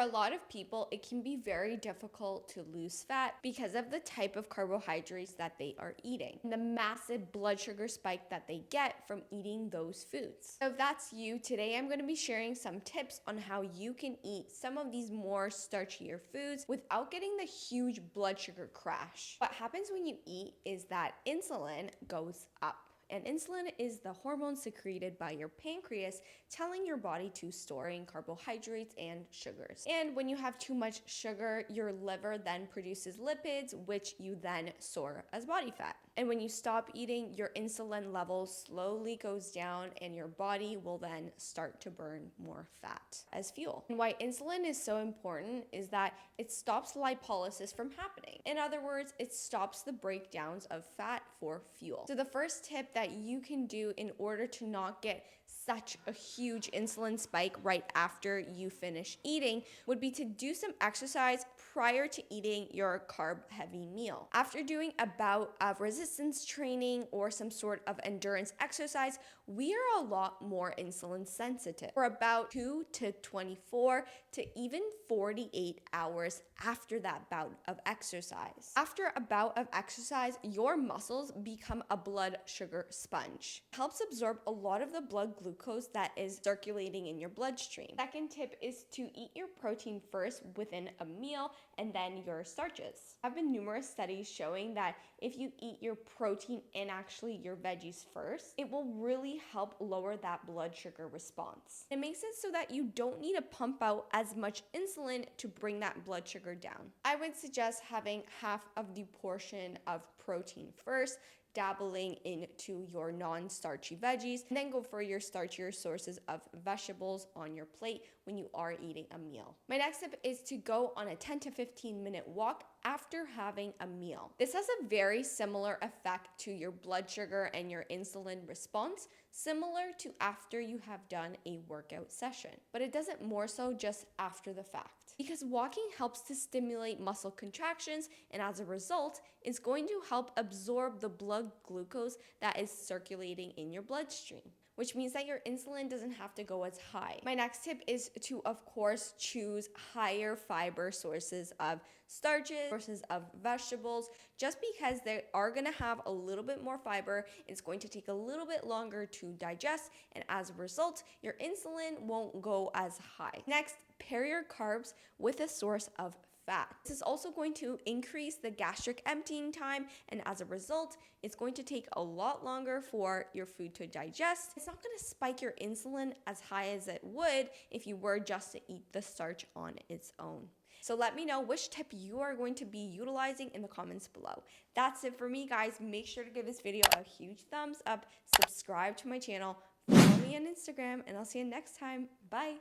a lot of people, it can be very difficult to lose fat because of the type of carbohydrates that they are eating and the massive blood sugar spike that they get from eating those foods. So if that's you, today I'm going to be sharing some tips on how you can eat some of these more starchier foods without getting the huge blood sugar crash. What happens when you eat is that insulin goes up. And insulin is the hormone secreted by your pancreas telling your body to store in carbohydrates and sugars. And when you have too much sugar, your liver then produces lipids, which you then store as body fat. And when you stop eating, your insulin level slowly goes down and your body will then start to burn more fat as fuel. And why insulin is so important is that it stops lipolysis from happening. In other words, it stops the breakdowns of fat for fuel. So the first tip that you can do in order to not get such a huge insulin spike right after you finish eating would be to do some exercise prior to eating your carb-heavy meal. After doing a bout of resistance training or some sort of endurance exercise, we are a lot more insulin sensitive for about 2 to 24 to even 48 hours after that bout of exercise. After a bout of exercise, your muscles become a blood sugar sponge. It helps absorb a lot of the blood glucose that is circulating in your bloodstream. Second tip is to eat your protein first within a meal and then your starches. There have been numerous studies showing that if you eat your protein and actually your veggies first, it will really help lower that blood sugar response. It makes it so that you don't need to pump out as much insulin to bring that blood sugar down. I would suggest having half of the portion of protein first, dabbling into your non-starchy veggies, and then go for your starchier sources of vegetables on your plate when you are eating a meal. My next tip is to go on a 10 to 15 minute walk after having a meal. This has a very similar effect to your blood sugar and your insulin response, similar to after you have done a workout session, but it does it more so just after the fact. Because walking helps to stimulate muscle contractions, and as a result, it's going to help absorb the blood glucose that is circulating in your bloodstream, which means that your insulin doesn't have to go as high. My next tip is to, of course, choose higher fiber sources of starches, sources of vegetables, just because they are gonna have a little bit more fiber. It's going to take a little bit longer to digest, and as a result, your insulin won't go as high. Next, pair your carbs with a source of fat. This is also going to increase the gastric emptying time, and as a result, it's going to take a lot longer for your food to digest. It's not going to spike your insulin as high as it would if you were just to eat the starch on its own. So let me know which tip you are going to be utilizing in the comments below. That's it for me, guys. Make sure to give this video a huge thumbs up, subscribe to my channel, follow me on Instagram, and I'll see you next time. Bye.